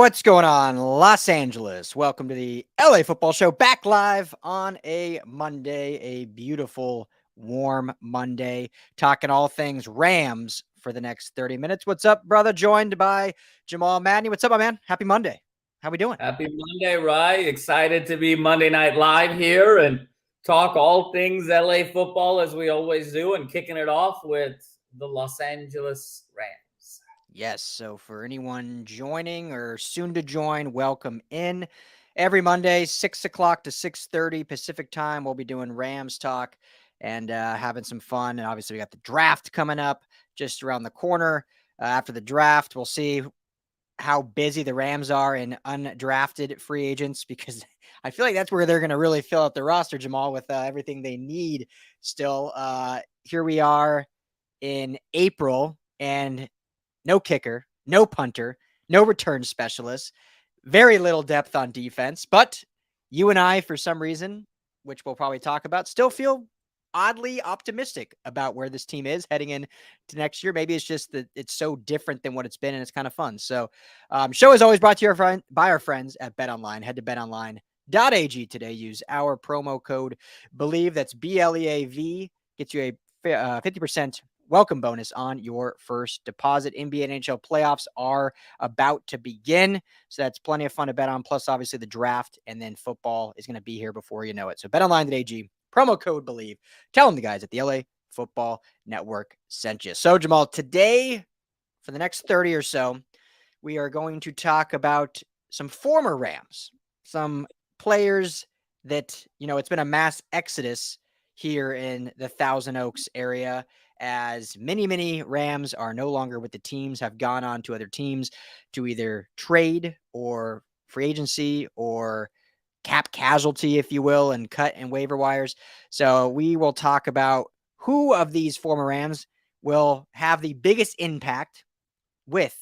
What's going on, Los Angeles? Welcome to the LA Football Show, back live on a Monday, a beautiful, warm Monday, talking all things Rams for the next 30 minutes. What's up, brother? Joined by Jamal, Madni. What's up, my man? Happy Monday. How we doing? Happy Monday, Rye. Excited to be Monday Night Live here and talk all things LA football as we always do, and kicking it off with the Los Angeles Rams. Yes, so for anyone joining or soon to join, welcome in. Every Monday, 6 o'clock to 6:30 Pacific time, we'll be doing Rams talk and having some fun. And obviously, we got the draft coming up just around the corner. After the draft, we'll see how busy the Rams are in undrafted free agents, because I feel like that's where they're going to really fill out the roster, Jamal, with everything they need still. Here we are in April, and no kicker, no punter, no return specialist, very little depth on defense. But you and I, for some reason, which we'll probably talk about, still feel oddly optimistic about where this team is heading into next year. Maybe it's just that it's so different than what it's been, and it's kind of fun. So, show is always brought to you by our friends at BetOnline. Head to betonline.ag today. Use our promo code BELIEVE. That's BLEAV. Gets you a 50% welcome bonus on your first deposit. NBA and NHL playoffs are about to begin, so that's plenty of fun to bet on. Plus, obviously, the draft and then football is going to be here before you know it. So betonline.ag, promo code BELIEVE. Tell them the guys at the LA Football Network sent you. So, Jamal, today, for the next 30 or so, we are going to talk about some former Rams, some players that, it's been a mass exodus here in the Thousand Oaks area, as many Rams are no longer with the teams, have gone on to other teams to either trade or free agency or cap casualty, if you will, and cut and waiver wires. So we will talk about who of these former Rams will have the biggest impact with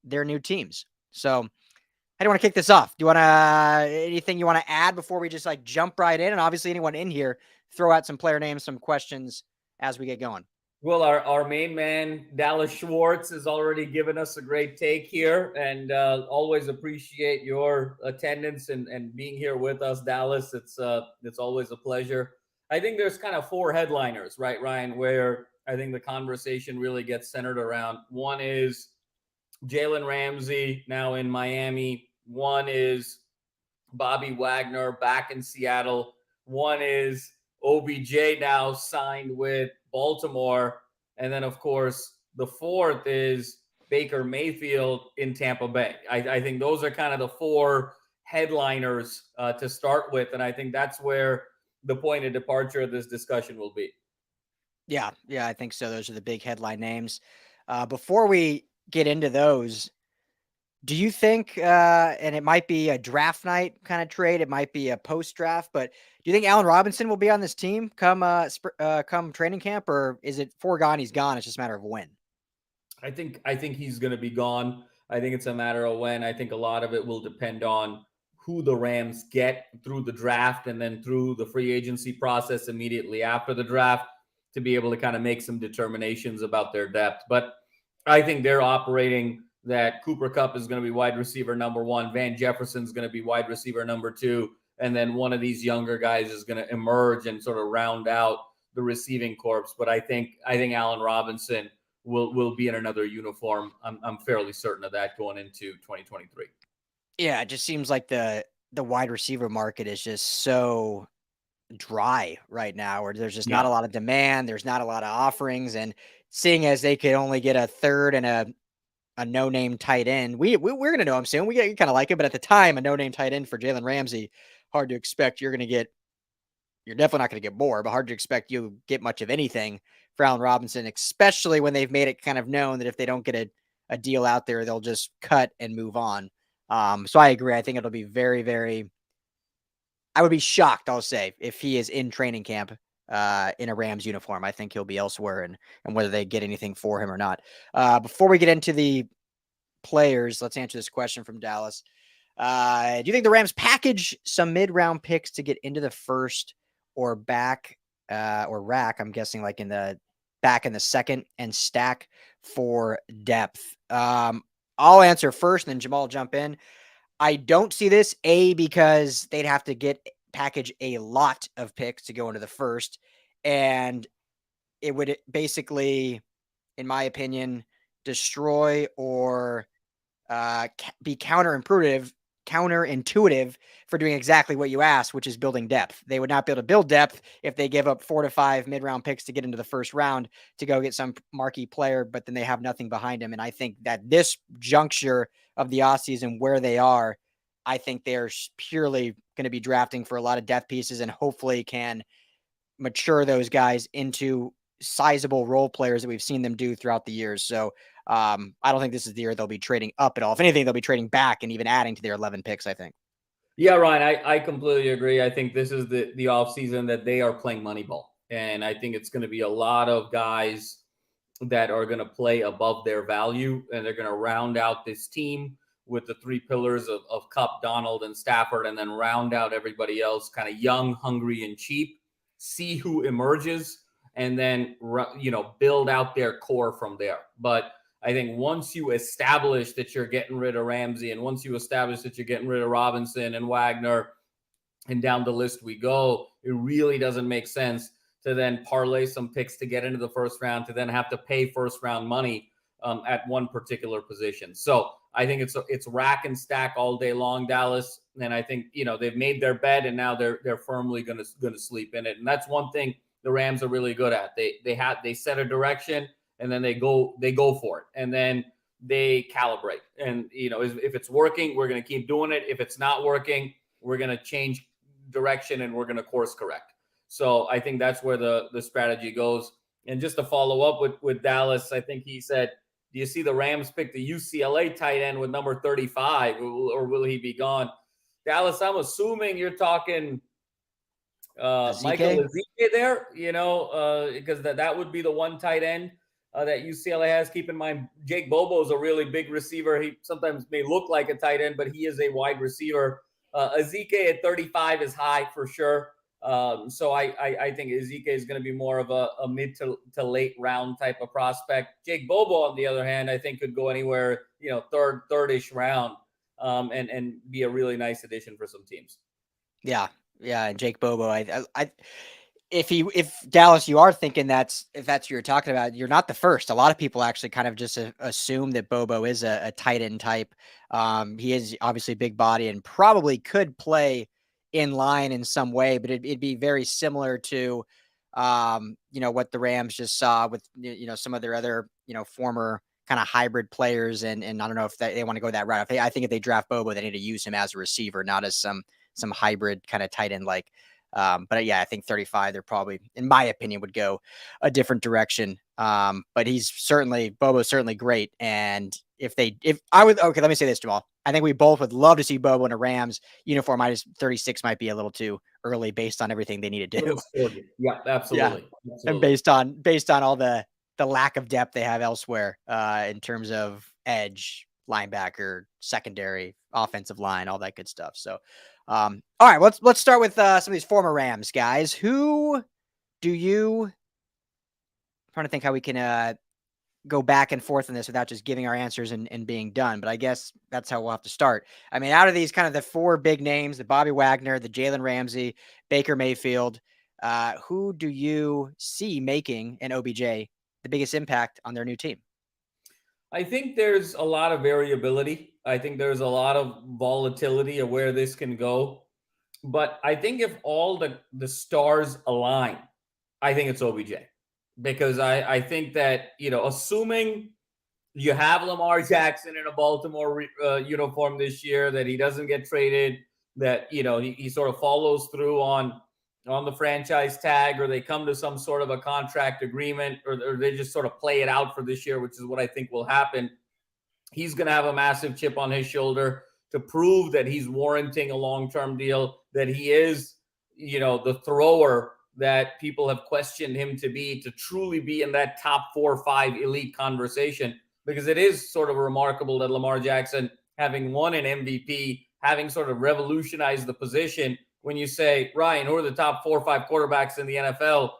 their new teams. So how do you want to kick this off? Do you want to, anything you want to add before we just jump right in? And obviously anyone in here, throw out some player names, some questions as we get going. Well, our main man, Dallas Schwartz, has already given us a great take here, and always appreciate your attendance and being here with us, Dallas. It's always a pleasure. I think there's kind of four headliners, right, Ryan, where I think the conversation really gets centered around. One is Jalen Ramsey now in Miami. One is Bobby Wagner back in Seattle. One is OBJ now signed with Baltimore. And then, of course, the fourth is Baker Mayfield in Tampa Bay. I think those are kind of the four headliners to start with. And I think that's where the point of departure of this discussion will be. Yeah, I think so. Those are the big headline names. Before we get into those, do you think, and it might be a draft night kind of trade, it might be a post-draft, but do you think Allen Robinson will be on this team come training camp, or is it foregone he's gone? It's just a matter of when? I think he's going to be gone. I think it's a matter of when. I think a lot of it will depend on who the Rams get through the draft and then through the free agency process immediately after the draft to be able to kind of make some determinations about their depth. But I think they're operating that Cooper Kupp is going to be wide receiver number one. Van Jefferson's going to be wide receiver number two. And then one of these younger guys is going to emerge and sort of round out the receiving corps. But I think Allen Robinson will be in another uniform. I'm fairly certain of that going into 2023. Yeah, it just seems like the wide receiver market is just so dry right now, where there's just not a lot of demand. There's not a lot of offerings. And seeing as they could only get a third and a no-name tight end, we're going to know him soon. We kind of like it, but at the time, a no-name tight end for Jalen Ramsey, hard to expect you're definitely not going to get more, but hard to expect you get much of anything for Allen Robinson, especially when they've made it kind of known that if they don't get a deal out there, they'll just cut and move on. So I agree. I think it'll be very, very, I would be shocked, I'll say, if he is in training camp in a Rams uniform. I think he'll be elsewhere, and whether they get anything for him or not. Before we get into the players, let's answer this question from Dallas. Do you think the Rams package some mid-round picks to get into the first or back or rack? I'm guessing like in the back in the second and stack for depth. I'll answer first, and then Jamal jump in. I don't see this, because they'd have to package a lot of picks to go into the first, and it would basically, in my opinion, destroy or be counterintuitive for doing exactly what you asked, which is building depth. They would not be able to build depth if they give up 4 to 5 mid-round picks to get into the first round to go get some marquee player, but then they have nothing behind him. And I think that this juncture of the offseason where they are, I think they're purely going to be drafting for a lot of depth pieces and hopefully can mature those guys into sizable role players that we've seen them do throughout the years. So I don't think this is the year they'll be trading up at all. If anything, they'll be trading back and even adding to their 11 picks, I think. Yeah, Ryan, I completely agree. I think this is the offseason that they are playing Moneyball. And I think it's going to be a lot of guys that are going to play above their value, and they're going to round out this team with the 3 pillars of Kupp, Donald, and Stafford, and then round out everybody else kind of young, hungry, and cheap. See who emerges, and then build out their core from there. But I think once you establish that you're getting rid of Ramsey, and once you establish that you're getting rid of Robinson and Wagner, and down the list we go, it really doesn't make sense to then parlay some picks to get into the first round, to then have to pay first round money at one particular position. So I think it's rack and stack all day long, Dallas. And I think, they've made their bed, and now they're firmly going to sleep in it. And that's one thing the Rams are really good at. They set a direction, and then they go for it. And then they calibrate. And, if it's working, we're going to keep doing it. If it's not working, we're going to change direction and we're going to course correct. So I think that's where the strategy goes. And just to follow up with Dallas, I think he said, do you see the Rams pick the UCLA tight end with number 35, or will he be gone? Dallas, I'm assuming you're talking Michael Ezike there, because that would be the one tight end that UCLA has. Keep in mind, Jake Bobo is a really big receiver. He sometimes may look like a tight end, but he is a wide receiver. Ezike at 35 is high for sure. So I think Ezike is going to be more of a mid to late round type of prospect. Jake Bobo, on the other hand, I think could go anywhere, third-ish round, and be a really nice addition for some teams. Yeah. And Jake Bobo, if Dallas, you are thinking if that's what you're talking about, you're not the first. A lot of people actually kind of just assume that Bobo is a tight end type. He is obviously a big body and probably could play in line in some way, but it'd be very similar to, what the Rams just saw with, some of their other, former kind of hybrid players. And I don't know if they want to go that route. I think if they draft Bobo, they need to use him as a receiver, not as some hybrid kind of tight end like. But yeah, I think 35, they're probably, in my opinion, would go a different direction. But Bobo's certainly great. And okay, let me say this, Jamal. I think we both would love to see Bobo in a Rams uniform. 36 might be a little too early based on everything they need to do. Yeah, absolutely. Yeah. And based on all the lack of depth they have elsewhere, in terms of edge, linebacker, secondary, offensive line, all that good stuff. So, all right, let's start with some of these former Rams guys. Who do you? I'm trying to think how we can go back and forth on this without just giving our answers and being done. But I guess that's how we'll have to start. I mean, out of these kind of the 4 big names, the Bobby Wagner, the Jalen Ramsey, Baker Mayfield, who do you see making an OBJ the biggest impact on their new team? I think there's a lot of variability. I think there's a lot of volatility of where this can go. But I think if all the stars align, I think it's OBJ. Because I think that, assuming you have Lamar Jackson in a Baltimore uniform this year, that he doesn't get traded, that, he sort of follows through on the franchise tag, or they come to some sort of a contract agreement, or they just sort of play it out for this year, which is what I think will happen. He's going to have a massive chip on his shoulder to prove that he's warranting a long-term deal, that he is, the thrower that people have questioned him to truly be in that top 4 or 5 elite conversation. Because it is sort of remarkable that Lamar Jackson, having won an MVP, having sort of revolutionized the position, when you say, Ryan, who are the top 4 or 5 quarterbacks in the NFL,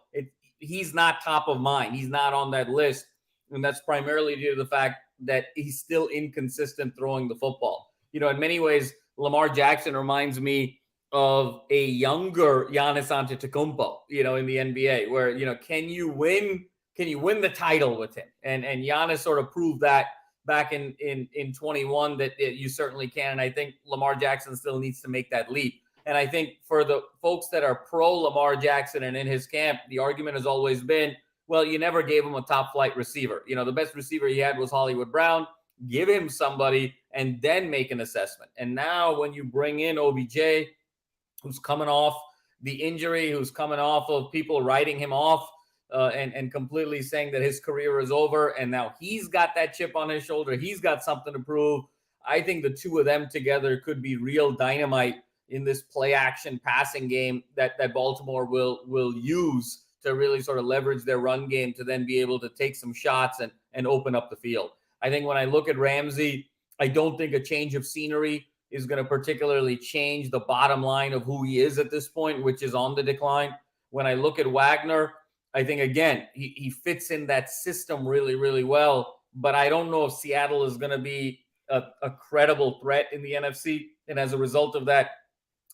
he's not top of mind. He's not on that list. And that's primarily due to the fact that he's still inconsistent throwing the football. In many ways, Lamar Jackson reminds me of a younger Giannis Antetokounmpo, in the NBA, where, can you win the title with him? And Giannis sort of proved that back in 21 that you certainly can. And I think Lamar Jackson still needs to make that leap. And I think for the folks that are pro Lamar Jackson and in his camp, the argument has always been, well, you never gave him a top flight receiver. The best receiver he had was Hollywood Brown. Give him somebody and then make an assessment. And now when you bring in OBJ, who's coming off the injury, who's coming off of people writing him off and completely saying that his career is over, and now he's got that chip on his shoulder, he's got something to prove. I think the two of them together could be real dynamite in this play action passing game that Baltimore will use to really sort of leverage their run game to then be able to take some shots and open up the field. I think when I look at Ramsey, I don't think a change of scenery is going to particularly change the bottom line of who he is at this point, which is on the decline. When I look at Wagner, I think, again, he fits in that system really, really well. But I don't know if Seattle is going to be a credible threat in the NFC. And as a result of that,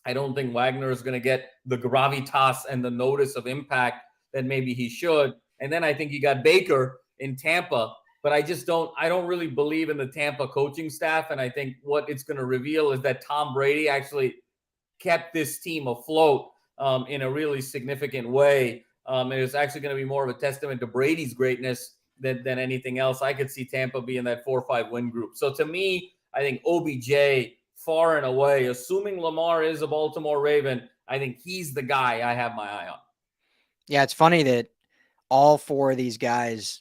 I don't think Wagner is going to get the gravitas and the notice of impact that maybe he should. And then I think you got Baker in Tampa, but I don't really believe in the Tampa coaching staff. And I think what it's going to reveal is that Tom Brady actually kept this team afloat in a really significant way. And it's actually going to be more of a testament to Brady's greatness than anything else. I could see Tampa be in that 4 or 5 win group. So to me, I think OBJ far and away, assuming Lamar is a Baltimore Raven, I think he's the guy I have my eye on. Yeah, it's funny that all 4 of these guys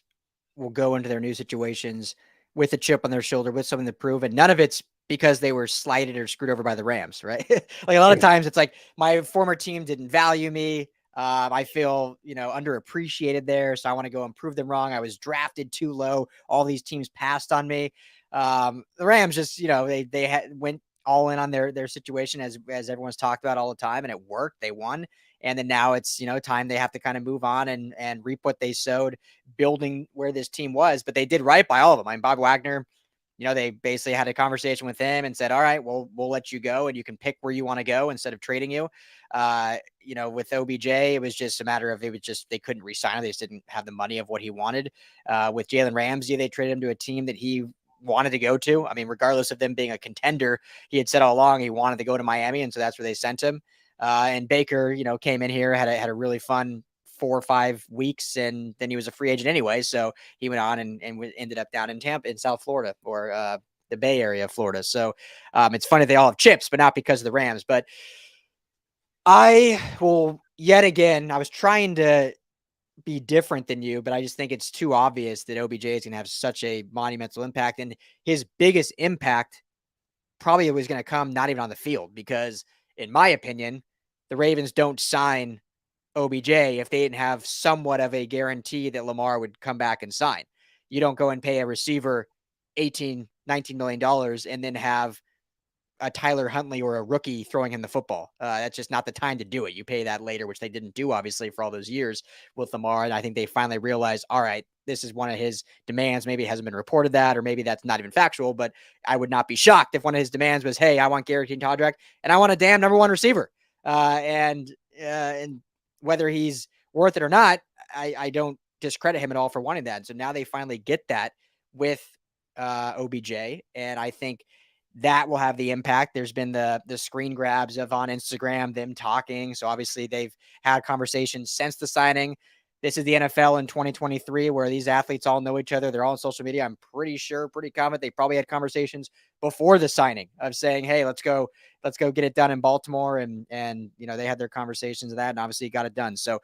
will go into their new situations with a chip on their shoulder, with something to prove, and none of it's because they were slighted or screwed over by the Rams, right? Like a lot of times it's like, my former team didn't value me. I feel, underappreciated there. So I want to go and prove them wrong. I was drafted too low. All these teams passed on me. The Rams just, they went all in on their situation as everyone's talked about all the time, and it worked. They won. And then now it's, time they have to kind of move on and reap what they sowed, building where this team was. But they did right by all of them. I mean, Bob Wagner, they basically had a conversation with him and said, all right, well, we'll let you go and you can pick where you want to go instead of trading you. With OBJ, it was just a matter of, they couldn't re-sign him. They just didn't have the money of what he wanted. With Jalen Ramsey, they traded him to a team that he wanted to go to. I mean, regardless of them being a contender, he had said all along he wanted to go to Miami. And so that's where they sent him. And Baker, came in here, had a really fun 4 or 5 weeks, and then he was a free agent anyway. So he went on and ended up down in Tampa, in South Florida, or the Bay Area of Florida. So it's funny they all have chips, but not because of the Rams. But I was trying to be different than you, but I just think it's too obvious that OBJ is going to have such a monumental impact, and his biggest impact probably was going to come not even on the field, because in my opinion, the Ravens don't sign OBJ if they didn't have somewhat of a guarantee that Lamar would come back and sign. You don't go and pay a receiver $18, $19 million and then have a Tyler Huntley or a rookie throwing him the football. That's just not the time to do it. You pay that later, which they didn't do, obviously, for all those years with Lamar. And I think they finally realized, all right, this is one of his demands. Maybe it hasn't been reported that, or maybe that's not even factual, but I would not be shocked if one of his demands was, hey, I want guaranteed contract and I want a damn number 1 receiver. And whether he's worth it or not, I don't discredit him at all for wanting that. And so now they finally get that with OBJ. And I think that will have the impact. There's been the screen grabs of on Instagram, them talking. So obviously they've had conversations since the signing. This is the NFL in 2023 where these athletes all know each other. They're all on social media. I'm pretty confident they probably had conversations before the signing of saying, hey, let's go get it done in Baltimore. And they had their conversations of that, and obviously got it done. So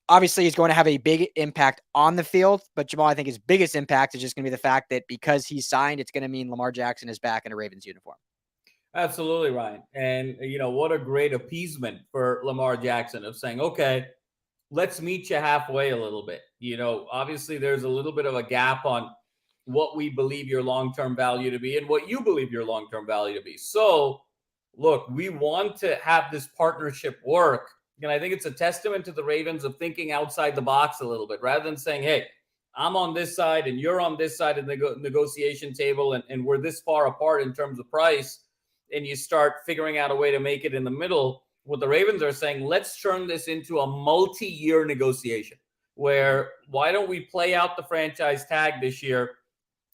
obviously he's going to have a big impact on the field, but Jamal, I think his biggest impact is just going to be the fact that because he's signed, it's going to mean Lamar Jackson is back in a Ravens uniform. Absolutely, Ryan. And what a great appeasement for Lamar Jackson of saying, okay, let's meet you halfway a little bit. Obviously there's a little bit of a gap on what we believe your long-term value to be and what you believe your long-term value to be. So look, we want to have this partnership work. And I think it's a testament to the Ravens of thinking outside the box a little bit, rather than saying, hey, I'm on this side and you're on this side of the negotiation table and we're this far apart in terms of price. and you start figuring out a way to make it in the middle, what the Ravens are saying, let's turn this into a multi-year negotiation where why don't we play out the franchise tag this year,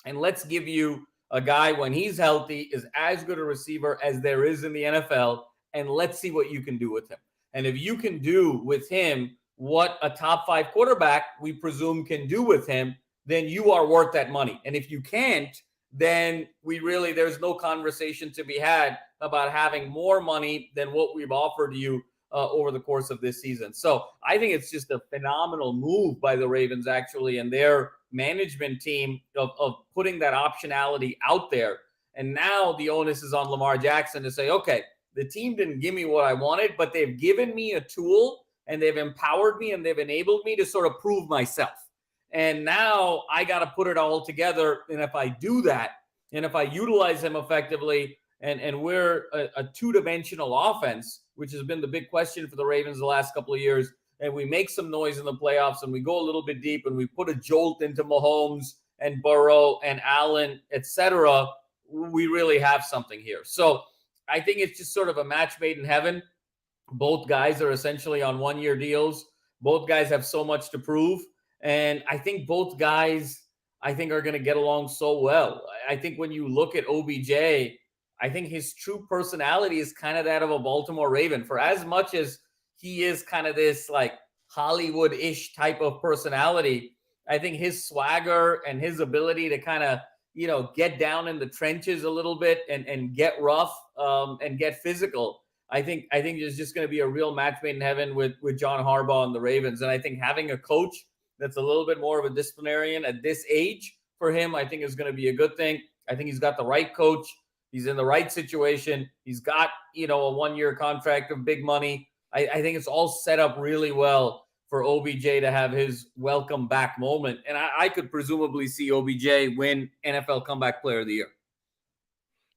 and let's give you a guy when he's healthy is as good a receiver as there is in the NFL, and let's see what you can do with him. And if you can do with him what a top 5 quarterback, we presume, can do with him, then you are worth that money. And if you can't, then there's no conversation to be had about having more money than what we've offered you over the course of this season. So I think it's just a phenomenal move by the Ravens, actually, and their management team of putting that optionality out there. And now the onus is on Lamar Jackson to say, okay, the team didn't give me what I wanted, but they've given me a tool and they've empowered me and they've enabled me to sort of prove myself. And now I got to put it all together. And if I do that, and if I utilize him effectively, and we're a two-dimensional offense, which has been the big question for the Ravens the last couple of years, and we make some noise in the playoffs and we go a little bit deep and we put a jolt into Mahomes and Burrow and Allen, etc., we really have something here. So I think it's just sort of a match made in heaven. Both guys are essentially on one-year deals. Both guys have so much to prove. And I think both guys, are going to get along so well. I think when you look at OBJ, I think his true personality is kind of that of a Baltimore Raven. For as much as he is kind of this like Hollywood-ish type of personality, I think his swagger and his ability to kind of, get down in the trenches a little bit and get rough and get physical, I think there's just going to be a real match made in heaven with John Harbaugh and the Ravens. And I think having a coach that's a little bit more of a disciplinarian at this age for him, I think is going to be a good thing. I think he's got the right coach. He's in the right situation. He's got, a one-year contract of big money. I think it's all set up really well for OBJ to have his welcome back moment. And I could presumably see OBJ win NFL Comeback Player of the Year.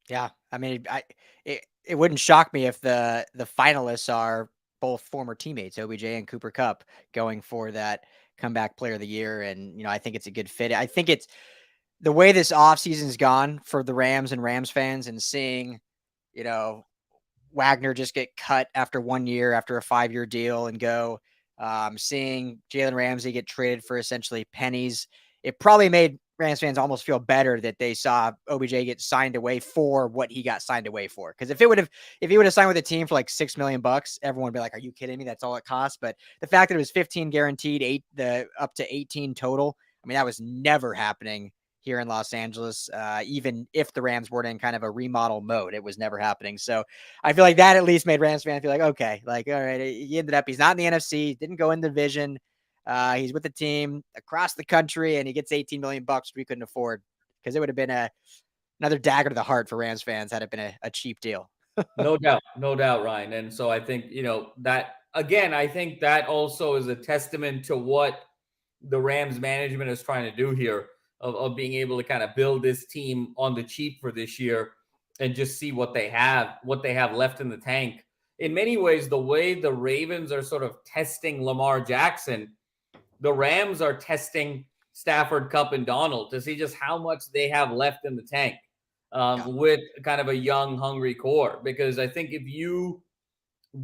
Yeah. I mean, it wouldn't shock me if the finalists are both former teammates, OBJ and Cooper Kupp, going for that Comeback Player of the Year. And, I think it's a good fit. I think it's the way this offseason's gone for the Rams and Rams fans, and seeing, Wagner just get cut after 1 year, after a 5-year deal, and go, seeing Jalen Ramsey get traded for essentially pennies. It probably made Rams fans almost feel better that they saw OBJ get signed away for what he got signed away for. Because if he would have signed with a team for like $6 million, everyone would be like, "Are you kidding me? That's all it costs." But the fact that it was 15 guaranteed, up to 18 total, I mean, that was never happening here in Los Angeles. Even if the Rams weren't in kind of a remodel mode, it was never happening. So I feel like that at least made Rams fans feel like, okay, like, all right, he ended up, he's not in the NFC, didn't go in the division. He's with the team across the country, and he gets $18 million we couldn't afford, because it would have been another dagger to the heart for Rams fans had it been a cheap deal. No doubt, Ryan. And so I think, that again, I think that also is a testament to what the Rams management is trying to do here, of being able to kind of build this team on the cheap for this year and just see what they have left in the tank. In many ways, the way the Ravens are sort of testing Lamar Jackson, the Rams are testing Stafford, Kupp, and Donald to see just how much they have left in the tank with kind of a young, hungry core. Because I think if you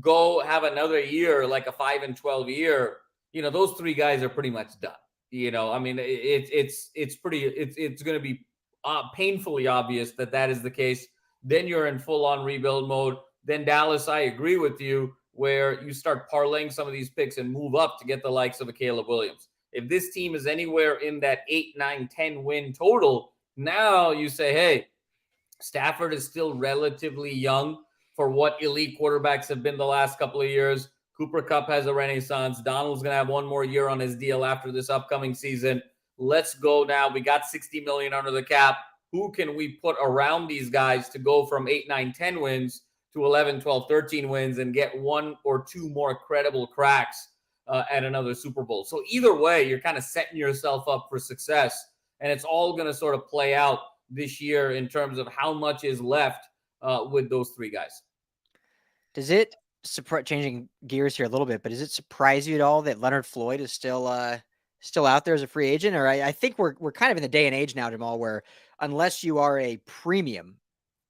go have another year, like a 5-12 year, those three guys are pretty much done. I mean, it's going to be painfully obvious that is the case. Then you're in full-on rebuild mode. Then Dallas, I agree with you, where you start parlaying some of these picks and move up to get the likes of a Caleb Williams. If this team is anywhere in that 8, 9, 10 win total, now you say, hey, Stafford is still relatively young for what elite quarterbacks have been the last couple of years. Cooper Kupp has a renaissance. Donald's going to have one more year on his deal after this upcoming season. Let's go now. We got $60 million under the cap. Who can we put around these guys to go from 8, 9, 10 wins to 11, 12, 13 wins and get one or two more credible cracks at another Super Bowl? So either way, you're kind of setting yourself up for success. And it's all going to sort of play out this year in terms of how much is left with those three guys. Does it, changing gears here a little bit, but does it surprise you at all that Leonard Floyd is still out there as a free agent? Or I think we're kind of in the day and age now, Jamal, where unless you are a premium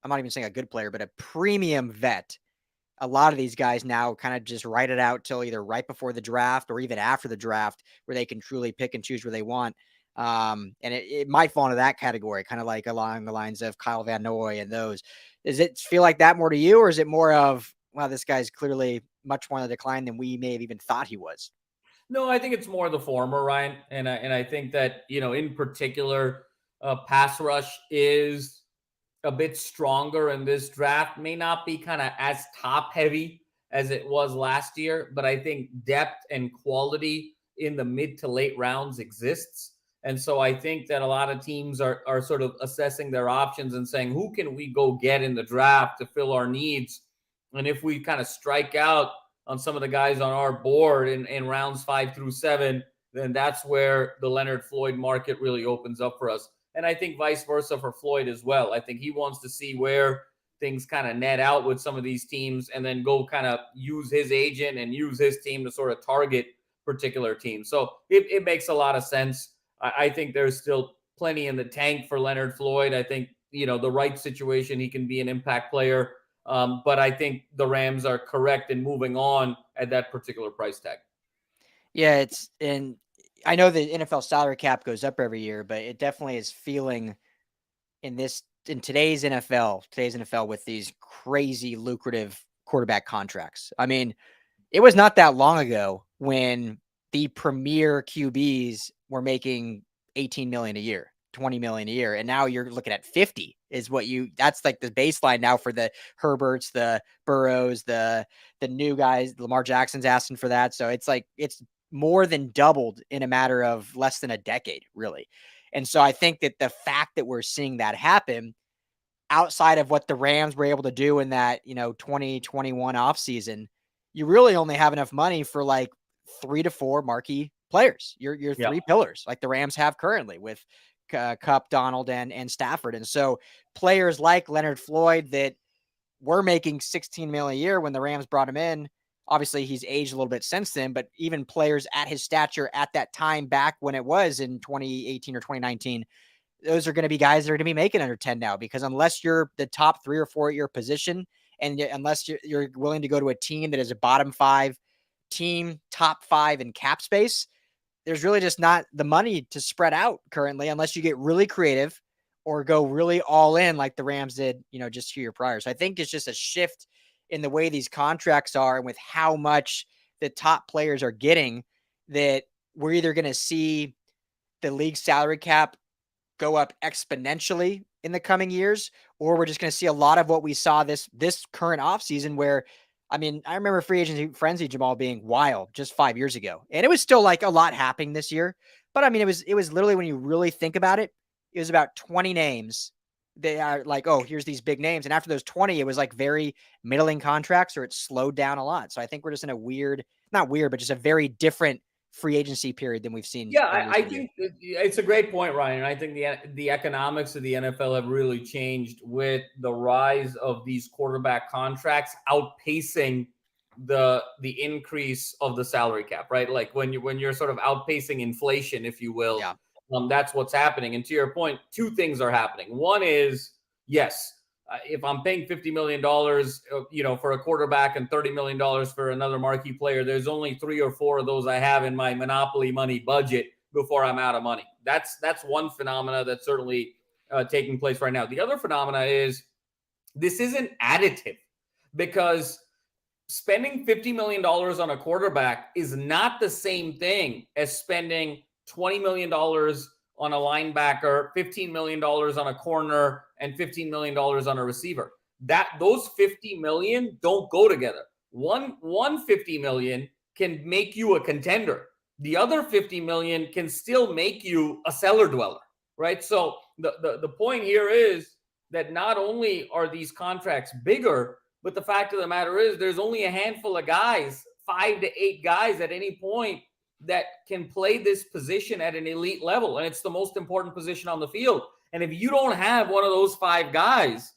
I'm not even saying a good player, but a premium vet, a lot of these guys now kind of just write it out till either right before the draft or even after the draft, where they can truly pick and choose where they want. And it might fall into that category, kind of like along the lines of Kyle Van Noy and those. Does it feel like that more to you, or is it more of, well, this guy's clearly much more on the decline than we may have even thought he was? No, I think it's more the former, Ryan, and I think that in particular, pass rush is a bit stronger in this draft. May not be kind of as top heavy as it was last year, but I think depth and quality in the mid to late rounds exists. And so I think that a lot of teams are sort of assessing their options and saying, who can we go get in the draft to fill our needs? And if we kind of strike out on some of the guys on our board in rounds 5 through 7, then that's where the Leonard Floyd market really opens up for us. And I think vice versa for Floyd as well. I think he wants to see where things kind of net out with some of these teams and then go kind of use his agent and use his team to sort of target particular teams. So it makes a lot of sense. I think there's still plenty in the tank for Leonard Floyd. I think, the right situation, he can be an impact player. But I think the Rams are correct in moving on at that particular price tag. Yeah, and I know the NFL salary cap goes up every year, but it definitely is feeling in today's NFL with these crazy lucrative quarterback contracts. I mean, it was not that long ago when the premier QBs were making 18 million a year, 20 million a year. And now you're looking at 50 is that's like the baseline now for the Herberts, the Burrows, the new guys. Lamar Jackson's asking for that. So it's more than doubled in a matter of less than a decade, really. And so I think that the fact that we're seeing that happen outside of what the Rams were able to do in that, 2021 offseason, you really only have enough money for like 3 to 4 marquee players, your 3 pillars like the Rams have currently with Kupp, Donald, and Stafford. And so players like Leonard Floyd that were making 16 million a year when the Rams brought him in. Obviously, he's aged a little bit since then, but even players at his stature at that time back when it was in 2018 or 2019, those are going to be guys that are going to be making under 10 now, because unless you're the top 3 or 4 at your position, and unless you're willing to go to a team that is a bottom 5 team, top 5 in cap space, there's really just not the money to spread out currently, unless you get really creative or go really all in like the Rams did, just 2 years prior. So I think it's just a shift in the way these contracts are and with how much the top players are getting, that we're either going to see the league salary cap go up exponentially in the coming years, or we're just going to see a lot of what we saw this current offseason where, I mean, I remember free agency frenzy, Jamal, being wild just 5 years ago. And it was still like a lot happening this year. But I mean, it was literally, when you really think about it, it was about 20 names. They are like, oh, here's these big names. And after those 20, it was like very middling contracts, or it slowed down a lot. So I think we're just in a not weird, but just a very different free agency period than we've seen. Yeah, I think it's a great point, Ryan. I think the economics of the NFL have really changed with the rise of these quarterback contracts outpacing the increase of the salary cap, right? Like when you're sort of outpacing inflation, if you will. Yeah. That's what's happening. And to your point, 2 things are happening. One is, yes, if I'm paying $50 million, for a quarterback and $30 million for another marquee player, there's only 3 or 4 of those I have in my monopoly money budget before I'm out of money. That's one phenomena that's certainly taking place right now. The other phenomena is this isn't additive, because spending $50 million on a quarterback is not the same thing as spending $20 million on a linebacker, $15 million on a corner, and $15 million on a receiver. Those $50 million don't go together. One $50 million can make you a contender. The other $50 million can still make you a cellar dweller, right? So the point here is that not only are these contracts bigger, but the fact of the matter is there's only a handful of guys, 5 to 8 guys at any point, that can play this position at an elite level. And it's the most important position on the field. And if you don't have one of those 5 guys,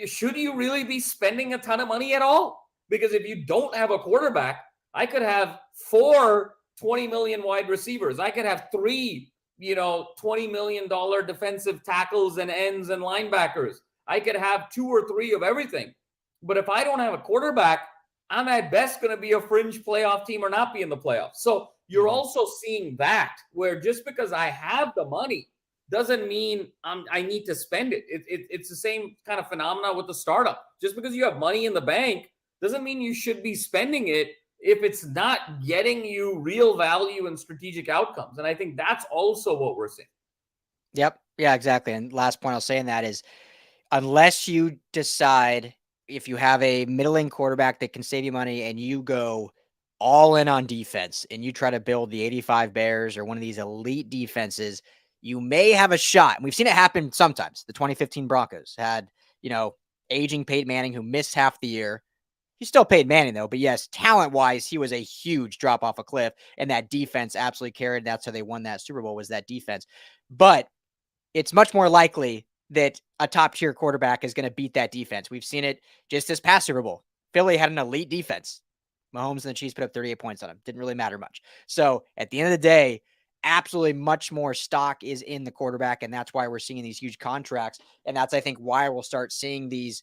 should you really be spending a ton of money at all? Because if you don't have a quarterback, I could have 4 $20 million wide receivers. I could have 3, $20 million defensive tackles and ends and linebackers. I could have 2 or 3 of everything. But if I don't have a quarterback, I'm at best going to be a fringe playoff team or not be in the playoffs. So you're also seeing that, where just because I have the money doesn't mean I need to spend it. It's the same kind of phenomena with the startup. Just because you have money in the bank doesn't mean you should be spending it if it's not getting you real value and strategic outcomes. And I think that's also what we're seeing. Yep. Yeah, exactly. And last point I'll say in that is, unless you decide, if you have a middling quarterback that can save you money and you go all in on defense and you try to build the 85 Bears or one of these elite defenses, you may have a shot. And we've seen it happen sometimes. The 2015 Broncos had, aging Peyton Manning, who missed half the year. He still paid Manning, though. But yes, talent-wise, he was a huge drop off a cliff. And that defense absolutely carried. That's how they won that Super Bowl, was that defense. But it's much more likely that a top-tier quarterback is going to beat that defense. We've seen it just this past Super Bowl. Philly had an elite defense. Mahomes and the Chiefs put up 38 points on them. Didn't really matter much. So at the end of the day, absolutely much more stock is in the quarterback, and that's why we're seeing these huge contracts. And that's, I think, why we'll start seeing these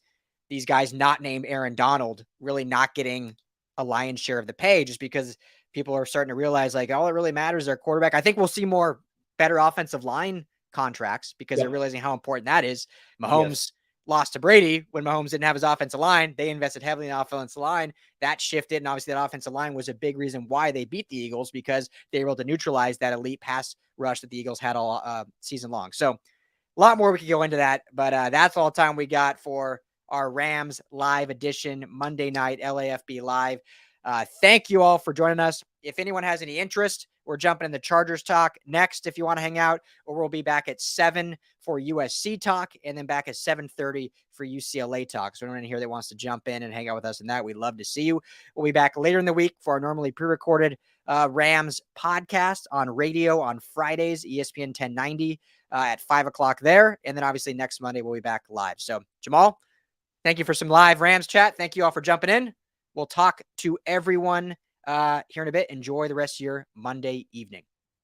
guys not named Aaron Donald really not getting a lion's share of the pay, just because people are starting to realize, like, all that really matters is their quarterback. I think we'll see more better offensive line contracts because they're realizing how important that is. Mahomes lost to Brady when Mahomes didn't have his offensive line. They invested heavily in the offensive line. That shifted, and obviously that offensive line was a big reason why they beat the Eagles, because they were able to neutralize that elite pass rush that the Eagles had all season long. So a lot more we could go into that, but that's all the time we got for our Rams live edition, Monday night LAFB live. Thank you all for joining us. If anyone has any interest, we're jumping in the Chargers talk next if you want to hang out, or we'll be back at 7 for USC talk and then back at 7:30 for UCLA talk. So anyone here that wants to jump in and hang out with us in that, we'd love to see you. We'll be back later in the week for our normally pre-recorded Rams podcast on radio on Fridays, ESPN 1090 at 5 o'clock there. And then obviously next Monday, we'll be back live. So Jamal, thank you for some live Rams chat. Thank you all for jumping in. We'll talk to everyone here in a bit. Enjoy the rest of your Monday evening.